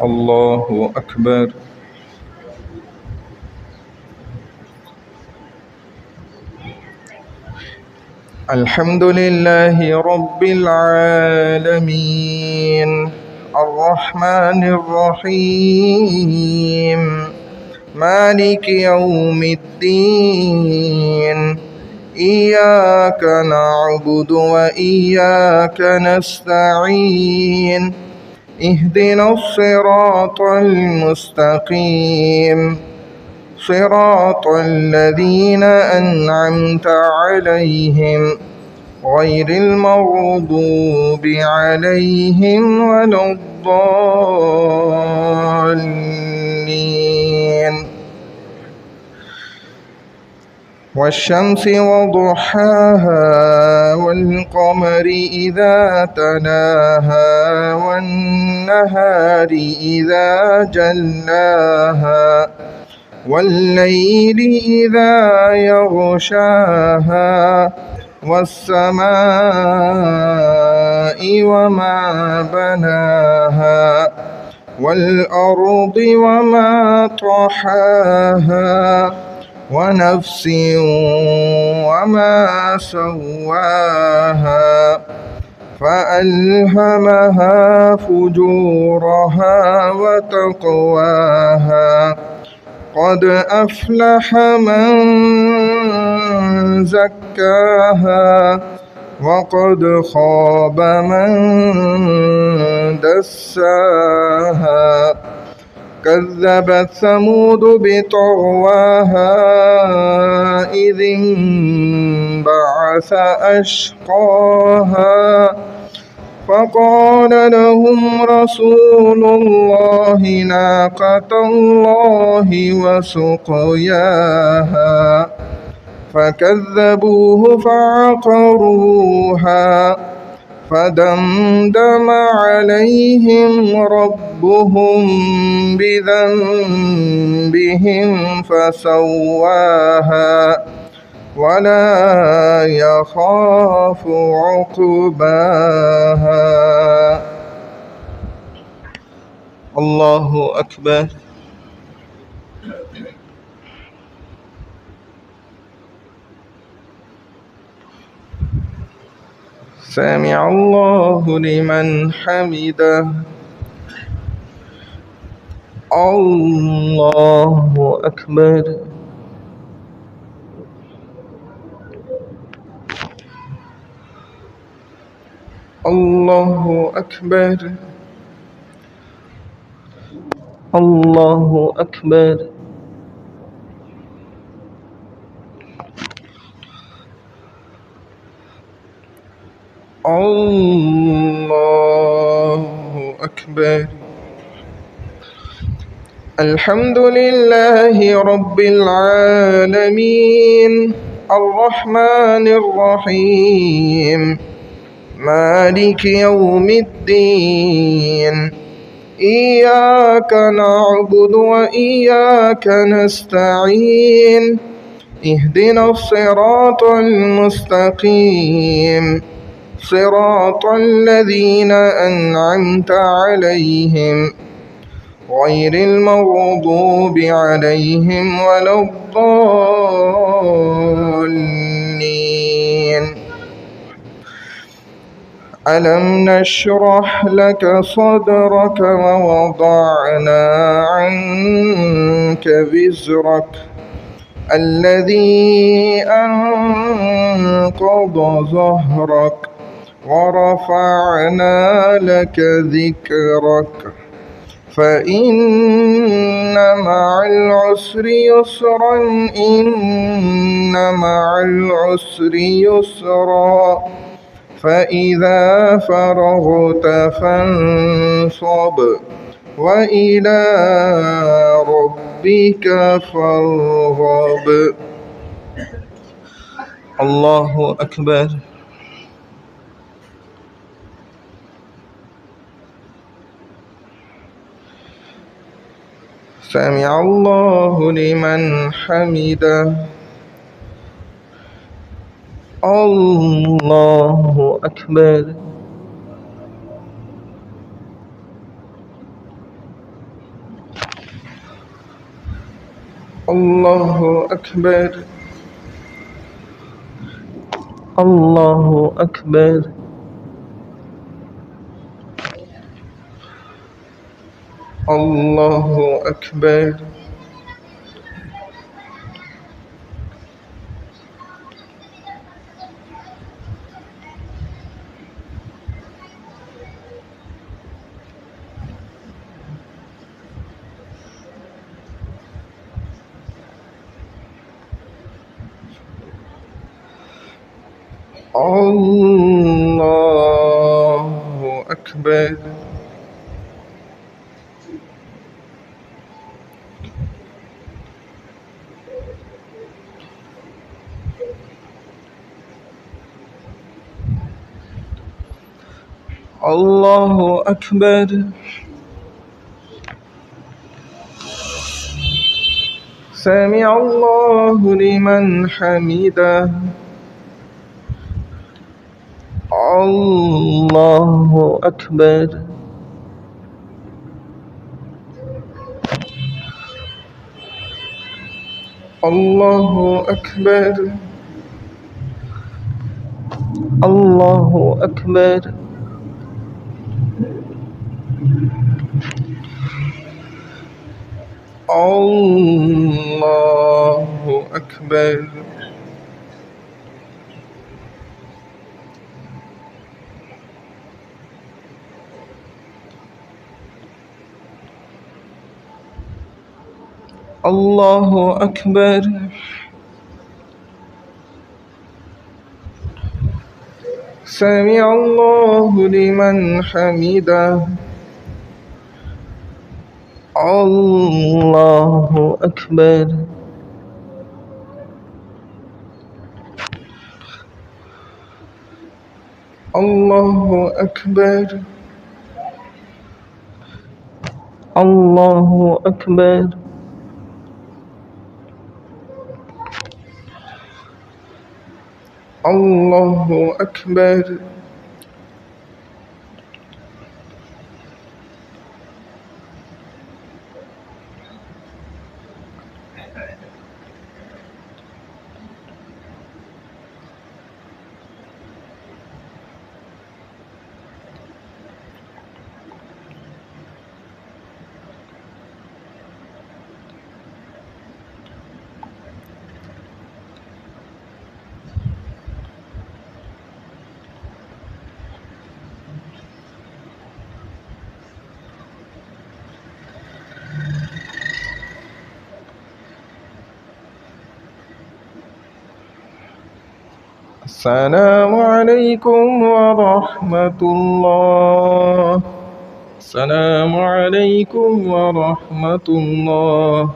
الله أكبر. الحمد لله رب العالمين الرحمن الرحيم مالك يوم الدين إياك نعبد وإياك نستعين اهدنا الصراط المستقيم صراط الذين أنعمت عليهم غير المغضوب عليهم ولا الضالين. والشمس وضحاها والقمر إذا تلاها والنهار إذا جلاها والليل إذا يغشاها والسماء وما بناها والأرض وما طحاها ونفس وما سواها فألهمها فجورها وتقواها قد أفلح من زكاها وقد خاب من دساها كذبت ثمود بطغواها إذ انبعث أشقاها فقال لهم رسول الله ناقة الله وسقياها فكذبوه فعقروها فدمدم عليهم ربهم بذنبهم فسواها ولا يخاف عقباها. الله أكبر. سمع الله لمن حمده. الله أكبر. الله أكبر. الله أكبر. الله أكبر. الحمد لله رب العالمين الرحمن الرحيم مالك يوم الدين إياك نعبد وإياك نستعين اهدنا الصراط المستقيم صراط الذين أنعمت عليهم غير المغضوب عليهم ولا الضالين. ألم نشرح لك صدرك ووضعنا عنك وزرك الذي أنقض ظهرك ورفعنا لك ذكرك فإن مع العسر يسرا إن مع العسر يسرا فإذا فرغت فانصب وإلى ربك فارغب. الله أكبر. سمع الله لمن حمده. الله أكبر. الله أكبر الله أكبر الله أكبر الله أكبر الله أكبر سمع الله لمن حمده الله أكبر الله أكبر الله أكبر الله أكبر الله أكبر سمع الله لمن حمده الله أكبر الله أكبر الله أكبر الله أكبر السلام عليكم ورحمة الله. السلام عليكم ورحمة الله.